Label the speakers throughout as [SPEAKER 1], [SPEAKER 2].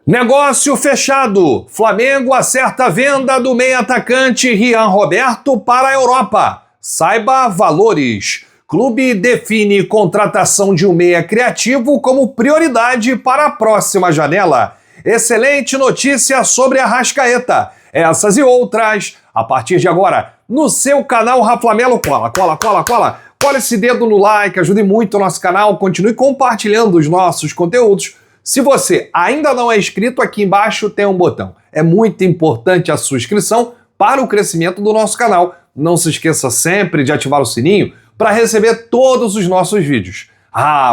[SPEAKER 1] Negócio fechado. Flamengo acerta a venda do meio-atacante Rian Roberto para a Europa. Saiba valores. Clube define contratação de um meia criativo como prioridade para a próxima janela. Excelente notícia sobre Arrascaeta. Essas e outras, a partir de agora, no seu canal Raflamelo. Cola esse dedo no like, ajude muito o nosso canal, continue compartilhando os nossos conteúdos. Se você ainda não é inscrito, aqui embaixo tem um botão. É muito importante a sua inscrição para o crescimento do nosso canal. Não se esqueça sempre de ativar o sininho para receber todos os nossos vídeos.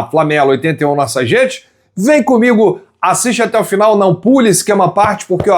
[SPEAKER 1] Flamelo 81 nossas redes, vem comigo, assiste até o final, não pule esquema à parte, porque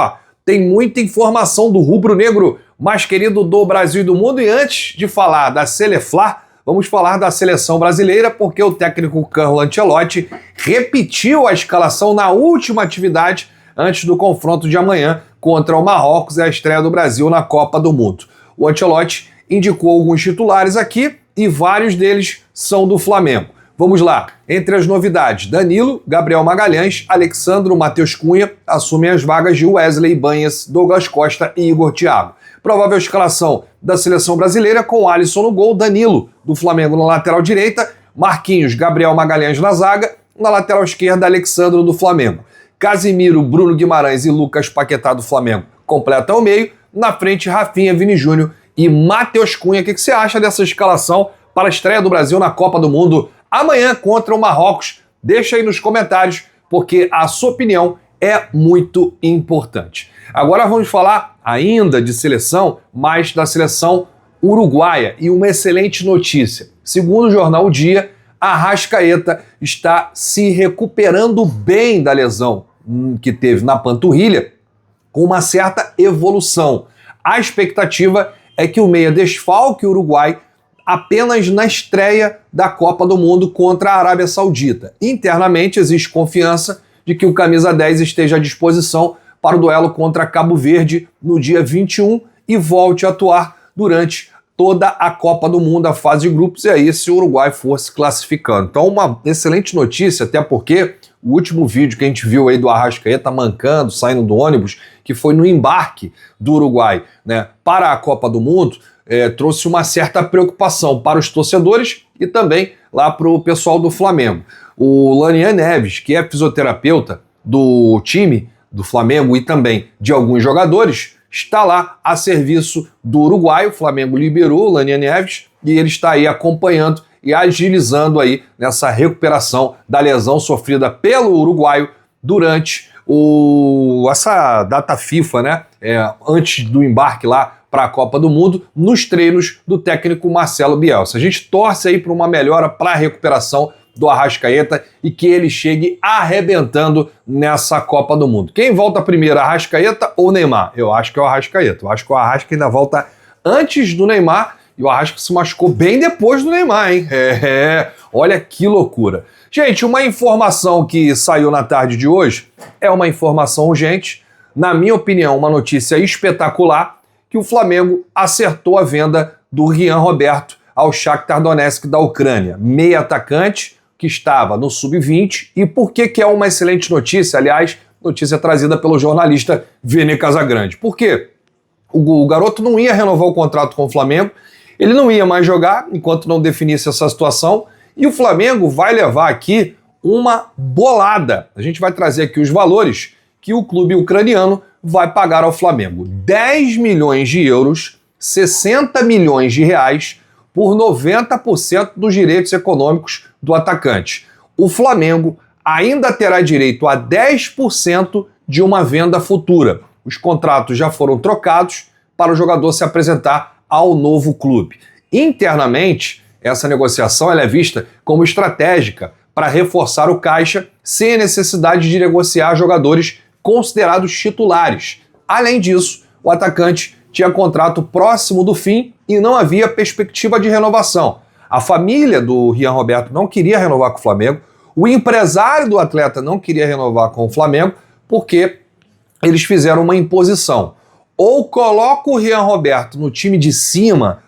[SPEAKER 1] tem muita informação do rubro-negro mais querido do Brasil e do mundo. E antes de falar da Seleflá, vamos falar da seleção brasileira, porque o técnico Carlo Ancelotti repetiu a escalação na última atividade antes do confronto de amanhã contra o Marrocos e a estreia do Brasil na Copa do Mundo. O Ancelotti indicou alguns titulares aqui e vários deles são do Flamengo. Vamos lá. Entre as novidades, Danilo, Gabriel Magalhães, Alexandro, Matheus Cunha assumem as vagas de Wesley, Banhas, Douglas Costa e Igor Thiago. Provável escalação da seleção brasileira com Alisson no gol, Danilo do Flamengo na lateral direita, Marquinhos, Gabriel Magalhães na zaga, na lateral esquerda, Alexandro do Flamengo. Casimiro, Bruno Guimarães e Lucas Paquetá do Flamengo completam o meio, na frente Rafinha, Vini Júnior e Matheus Cunha. O que você acha dessa escalação para a estreia do Brasil na Copa do Mundo amanhã contra o Marrocos? Deixa aí nos comentários, porque a sua opinião é muito importante. Agora vamos falar ainda de seleção, mas da seleção uruguaia. E uma excelente notícia. Segundo o jornal O Dia, Arrascaeta está se recuperando bem da lesão que teve na panturrilha, com uma certa evolução. A expectativa é que o meia desfalque o Uruguai apenas na estreia da Copa do Mundo contra a Arábia Saudita. Internamente existe confiança de que o camisa 10 esteja à disposição para o duelo contra Cabo Verde no dia 21 e volte a atuar durante toda a Copa do Mundo, a fase de grupos, e aí se o Uruguai for se classificando. Então uma excelente notícia, até porque o último vídeo que a gente viu aí do Arrascaeta mancando, saindo do ônibus, que foi no embarque do Uruguai, para a Copa do Mundo, trouxe uma certa preocupação para os torcedores e também lá para o pessoal do Flamengo. O Lanian Neves, que é fisioterapeuta do time do Flamengo e também de alguns jogadores, está lá a serviço do Uruguai. O Flamengo liberou o Lanian Neves e ele está aí acompanhando e agilizando aí nessa recuperação da lesão sofrida pelo uruguaio durante essa data FIFA, antes do embarque lá para a Copa do Mundo, nos treinos do técnico Marcelo Bielsa. A gente torce aí para uma melhora para a recuperação do Arrascaeta e que ele chegue arrebentando nessa Copa do Mundo. Quem volta primeiro, Arrascaeta ou Neymar? Eu acho que é o Arrascaeta. Eu acho que o Arrasca ainda volta antes do Neymar e o Arrasca se machucou bem depois do Neymar, hein? Olha que loucura. Gente, uma informação que saiu na tarde de hoje é uma informação urgente, na minha opinião, uma notícia espetacular, que o Flamengo acertou a venda do Rian Roberto ao Shakhtar Donetsk da Ucrânia, meia atacante que estava no Sub-20. E por que é uma excelente notícia? Aliás, notícia trazida pelo jornalista Vene Casagrande. Por quê? O garoto não ia renovar o contrato com o Flamengo, ele não ia mais jogar enquanto não definisse essa situação, e o Flamengo vai levar aqui uma bolada. A gente vai trazer aqui os valores que o clube ucraniano vai pagar ao Flamengo. 10 milhões de euros, 60 milhões de reais por 90% dos direitos econômicos do atacante. O Flamengo ainda terá direito a 10% de uma venda futura. Os contratos já foram trocados para o jogador se apresentar ao novo clube. Internamente, essa negociação ela é vista como estratégica para reforçar o caixa sem a necessidade de negociar jogadores considerados titulares. Além disso, o atacante tinha contrato próximo do fim e não havia perspectiva de renovação. A família do Rian Roberto não queria renovar com o Flamengo, o empresário do atleta não queria renovar com o Flamengo, porque eles fizeram uma imposição. Ou coloca o Rian Roberto no time de cima,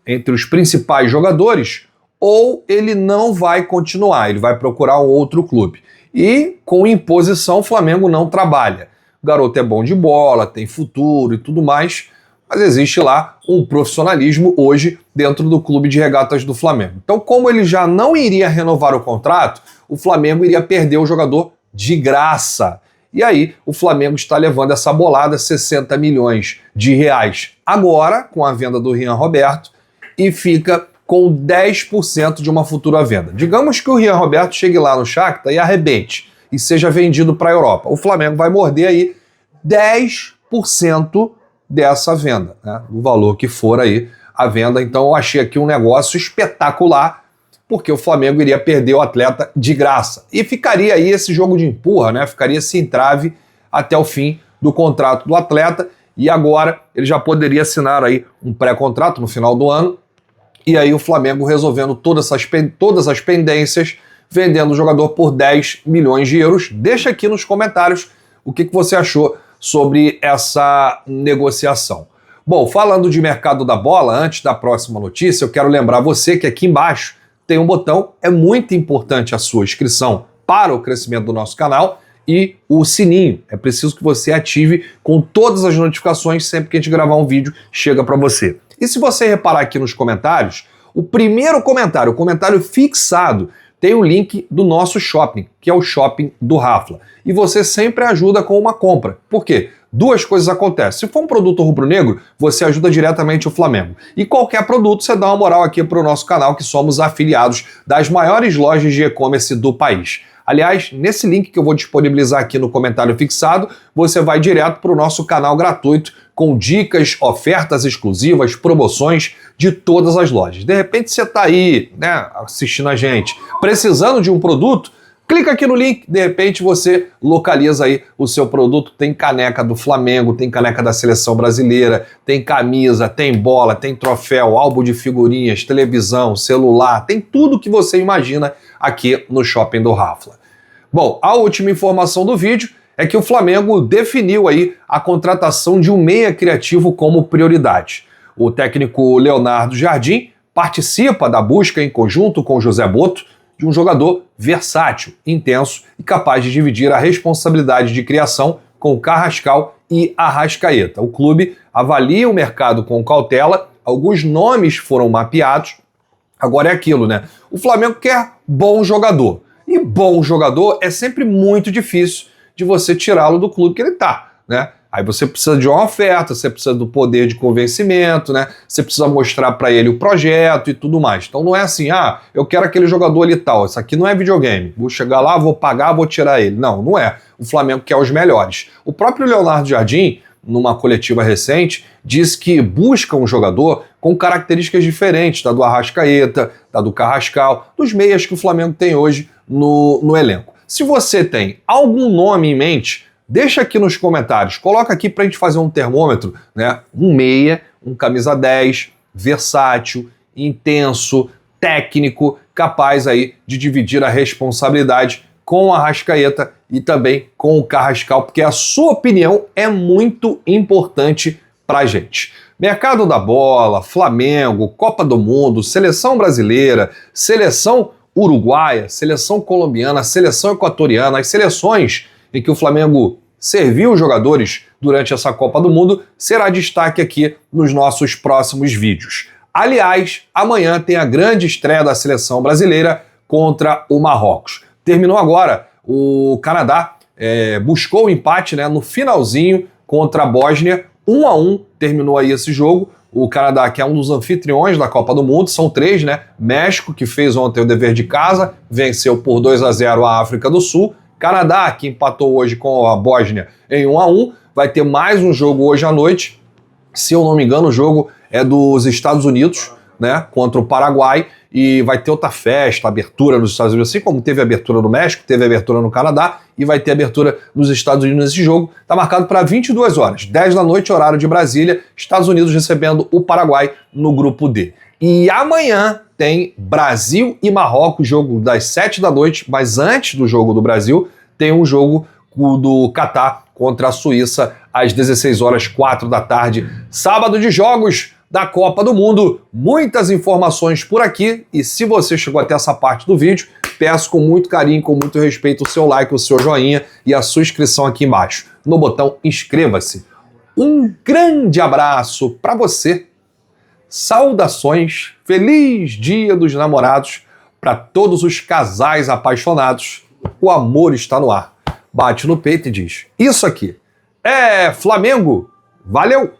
[SPEAKER 1] entre os principais jogadores, ou ele não vai continuar, ele vai procurar um outro clube. E com imposição o Flamengo não trabalha. O garoto é bom de bola, tem futuro e tudo mais, mas existe lá um profissionalismo hoje dentro do clube de regatas do Flamengo. Então, como ele já não iria renovar o contrato, o Flamengo iria perder o jogador de graça. E aí o Flamengo está levando essa bolada, 60 milhões de reais agora, com a venda do Rian Roberto, e fica com 10% de uma futura venda. Digamos que o Rian Roberto chegue lá no Shakhtar e arrebente, e seja vendido para a Europa. O Flamengo vai morder aí 10% dessa venda, né? Do valor que for aí a venda. Então eu achei aqui um negócio espetacular, porque o Flamengo iria perder o atleta de graça. E ficaria aí esse jogo de empurra, né? Ficaria esse entrave até o fim do contrato do atleta, e agora ele já poderia assinar aí um pré-contrato no final do ano, e aí o Flamengo resolvendo todas as pendências, vendendo o jogador por 10 milhões de euros. Deixa aqui nos comentários o que você achou sobre essa negociação. Bom, falando de mercado da bola, antes da próxima notícia, eu quero lembrar você que aqui embaixo tem um botão, é muito importante a sua inscrição para o crescimento do nosso canal, e o sininho. É preciso que você ative com todas as notificações sempre que a gente gravar um vídeo, chega para você. E se você reparar aqui nos comentários, o primeiro comentário, o comentário fixado, tem o link do nosso shopping, que é o shopping do Rafla. E você sempre ajuda com uma compra. Por quê? Duas coisas acontecem. Se for um produto rubro-negro, você ajuda diretamente o Flamengo. E qualquer produto, você dá uma moral aqui para o nosso canal, que somos afiliados das maiores lojas de e-commerce do país. Aliás, nesse link que eu vou disponibilizar aqui no comentário fixado, você vai direto para o nosso canal gratuito com dicas, ofertas exclusivas, promoções de todas as lojas. De repente você está aí, né, assistindo a gente, precisando de um produto, clica aqui no link, de repente você localiza aí o seu produto. Tem caneca do Flamengo, tem caneca da Seleção Brasileira, tem camisa, tem bola, tem troféu, álbum de figurinhas, televisão, celular, tem tudo que você imagina aqui no Shopping do Rafla. Bom, a última informação do vídeo é que o Flamengo definiu aí a contratação de um meia criativo como prioridade. O técnico Leonardo Jardim participa da busca em conjunto com José Boto de um jogador versátil, intenso e capaz de dividir a responsabilidade de criação com Carrascal e Arrascaeta. O clube avalia o mercado com cautela, alguns nomes foram mapeados. Agora é aquilo, né? O Flamengo quer bom jogador. E bom jogador é sempre muito difícil de você tirá-lo do clube que ele tá, né? Aí você precisa de uma oferta, você precisa do poder de convencimento, né? Você precisa mostrar para ele o projeto e tudo mais. Então não é assim, eu quero aquele jogador ali tal, isso aqui não é videogame. Vou chegar lá, vou pagar, vou tirar ele. Não, não é. O Flamengo quer os melhores. O próprio Leonardo Jardim, numa coletiva recente, disse que busca um jogador com características diferentes da do Arrascaeta, da do Carrascal, dos meias que o Flamengo tem hoje no elenco. Se você tem algum nome em mente, deixa aqui nos comentários, coloca aqui pra gente fazer um termômetro, né? Um meia, um camisa 10, versátil, intenso, técnico, capaz aí de dividir a responsabilidade com a Arrascaeta e também com o Carrascal, porque a sua opinião é muito importante pra gente. Mercado da bola, Flamengo, Copa do Mundo, Seleção Brasileira, Seleção Uruguaia, Seleção Colombiana, Seleção Equatoriana, as seleções em que o Flamengo serviu os jogadores durante essa Copa do Mundo, será destaque aqui nos nossos próximos vídeos. Aliás, amanhã tem a grande estreia da Seleção Brasileira contra o Marrocos. Terminou agora, o Canadá buscou o empate, né, no finalzinho contra a Bósnia, 1-1, terminou aí esse jogo. O Canadá, que é um dos anfitriões da Copa do Mundo, são 3, né? México, que fez ontem o dever de casa, venceu por 2-0 a África do Sul. Canadá, que empatou hoje com a Bósnia em 1-1, vai ter mais um jogo hoje à noite. Se eu não me engano, o jogo é dos Estados Unidos, né? Contra o Paraguai, e vai ter outra festa, abertura nos Estados Unidos, assim como teve abertura no México, teve abertura no Canadá, e vai ter abertura nos Estados Unidos nesse jogo. Está marcado para 22 horas, 10 da noite, horário de Brasília, Estados Unidos recebendo o Paraguai no grupo D. E amanhã tem Brasil e Marrocos, jogo das 7 da noite, mas antes do jogo do Brasil, tem um jogo do Catar contra a Suíça, às 16 horas, 4 da tarde. Sábado de jogos da Copa do Mundo. Muitas informações por aqui, e se você chegou até essa parte do vídeo, peço com muito carinho, com muito respeito, o seu like, o seu joinha e a sua inscrição aqui embaixo, no botão inscreva-se. Um grande abraço para você. Saudações, feliz Dia dos Namorados para todos os casais apaixonados. O amor está no ar. Bate no peito e diz: isso aqui é Flamengo. Valeu!